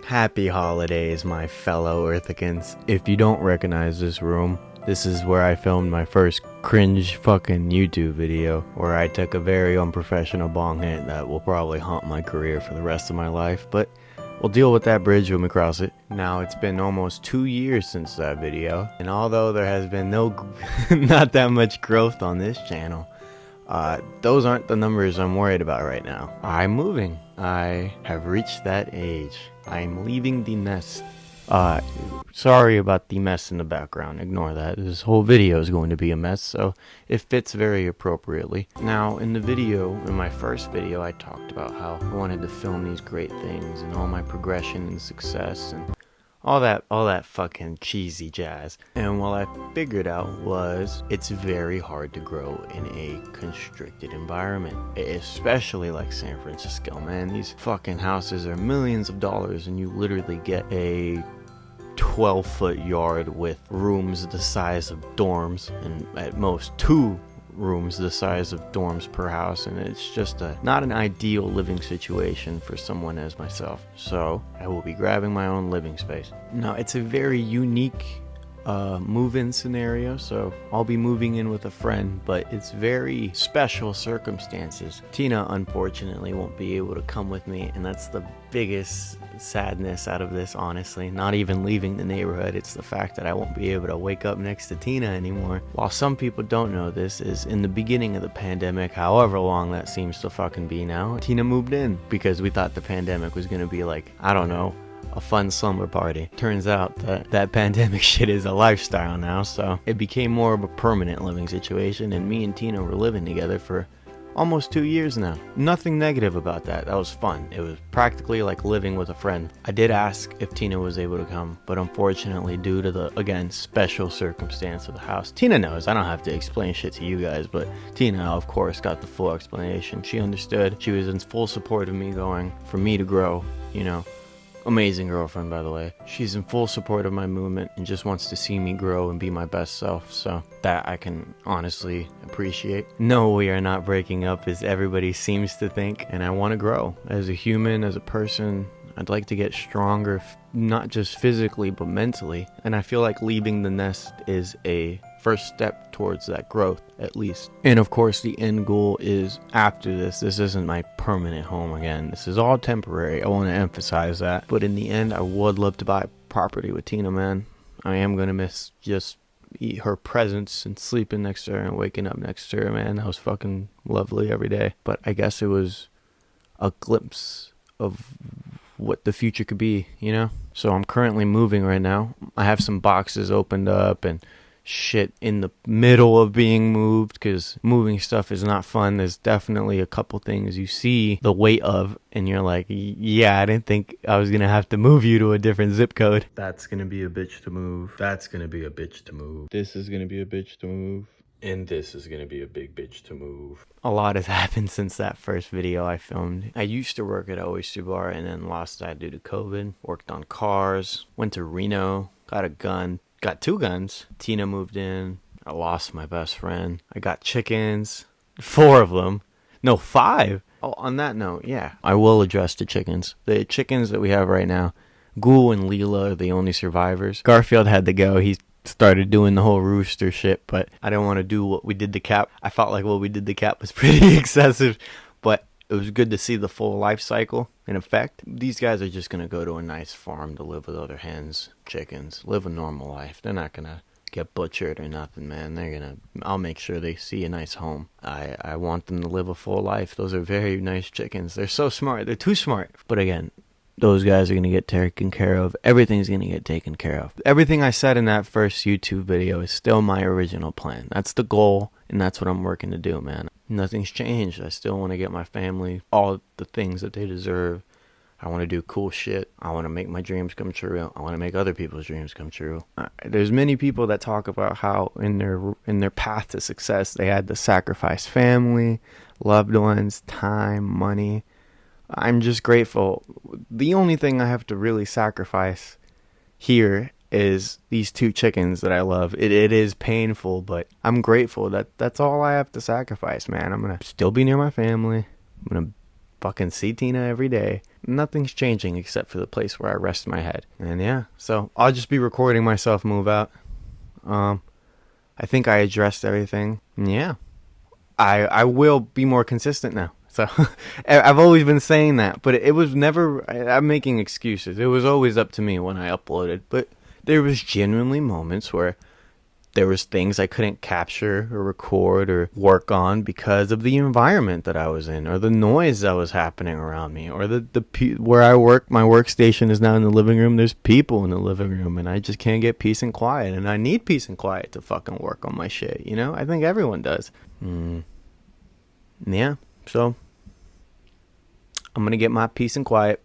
Happy holidays, my fellow Earthicans. If you don't recognize this room, this is where I filmed my first cringe fucking YouTube video, where I took a very unprofessional bong hit that will probably haunt my career for the rest of my life, but we'll deal with that bridge when we cross it. Now, it's been almost 2 years since that video, and although there has been not that much growth on this channel, those aren't the numbers I'm worried about right now. I'm moving. I have reached that age. I'm leaving the nest. Sorry about the mess in the background. Ignore that. This whole video is going to be a mess, so it fits very appropriately. Now, in my first video, I talked about how I wanted to film these great things and all my progression and success and all that fucking cheesy jazz. And what I figured out was it's very hard to grow in a constricted environment, especially like San Francisco, man. These fucking houses are millions of dollars and you literally get a 12-foot yard with rooms the size of dorms, and at most 2 rooms the size of dorms per house, and it's just not an ideal living situation for someone as myself. So I will be grabbing my own living space. Now, it's a very unique move-in scenario, so I'll be moving in with a friend, but it's very special circumstances. Tina unfortunately won't be able to come with me, and that's the biggest sadness out of this, honestly. Not even leaving the neighborhood, it's the fact that I won't be able to wake up next to Tina anymore. While some people don't know this, is in the beginning of the pandemic, however long that seems to fucking be now, Tina moved in because we thought the pandemic was gonna be like, I don't know, a fun slumber party. Turns out that pandemic shit is a lifestyle now, so it became more of a permanent living situation, and me and Tina were living together for almost 2 years now. Nothing negative about that. That was fun. It was practically like living with a friend. I did ask if Tina was able to come, but unfortunately, due to the, again, special circumstance of the house, Tina knows. I don't have to explain shit to you guys, but Tina, of course, got the full explanation. She understood. She was in full support of me going, for me to grow, you know. Amazing girlfriend, by the way. She's in full support of my movement and just wants to see me grow and be my best self, so that I can honestly appreciate. No, we are not breaking up as everybody seems to think, and I want to grow as a human, as a person. I'd like to get stronger, not just physically but mentally, and I feel like leaving the nest is a first step towards that growth, at least. And of course, the end goal is after this isn't my permanent home again. This is all temporary. I want to emphasize that. But in the end, I would love to buy property with Tina, man. I am going to miss just her presence and sleeping next to her and waking up next to her, man. That was fucking lovely every day. But I guess it was a glimpse of what the future could be, you know? So I'm currently moving right now. I have some boxes opened up and shit in the middle of being moved, because moving stuff is not fun. There's definitely a couple things you see the weight of and you're like, yeah, I didn't think I was gonna have to move you to a different zip code. That's gonna be a bitch to move. That's gonna be a bitch to move. This is gonna be a bitch to move. And this is gonna be a big bitch to move. A lot has happened since that first video I filmed. I used to work at a oyster bar and then lost that due to COVID. Worked on cars, went to Reno, got a gun. Got 2 guns. Tina moved in. I lost my best friend. I got chickens. 4 of them. No, 5. Oh, on that note, yeah. I will address the chickens. The chickens that we have right now, Ghoul and Leela are the only survivors. Garfield had to go. He started doing the whole rooster shit, but I didn't want to do what we did to Cap. I felt like what we did to Cap was pretty excessive, but it was good to see the full life cycle in effect. These guys are just going to go to a nice farm to live with other hens, chickens, live a normal life. They're not going to get butchered or nothing, man. I'll make sure they see a nice home. I want them to live a full life. Those are very nice chickens. They're so smart. They're too smart. But again, those guys are going to get taken care of. Everything's going to get taken care of. Everything I said in that first YouTube video is still my original plan. That's the goal, and that's what I'm working to do, man. Nothing's changed. I still want to get my family all the things that they deserve. I want to do cool shit. I want to make my dreams come true. I want to make other people's dreams come true. There's many people that talk about how in their path to success, they had to sacrifice family, loved ones, time, money. I'm just grateful. The only thing I have to really sacrifice here is these 2 chickens that I love. It is painful, but I'm grateful that that's all I have to sacrifice, man. I'm going to still be near my family. I'm going to fucking see Tina every day. Nothing's changing except for the place where I rest my head. And yeah, so I'll just be recording myself move out. I think I addressed everything. Yeah, I will be more consistent now. So I've always been saying that, but it was never, I'm making excuses. It was always up to me when I uploaded, but there was genuinely moments where there was things I couldn't capture or record or work on because of the environment that I was in, or the noise that was happening around me, or where I work, my workstation is now in the living room. There's people in the living room, and I just can't get peace and quiet, and I need peace and quiet to fucking work on my shit. You know, I think everyone does. Yeah, so I'm gonna get my peace and quiet.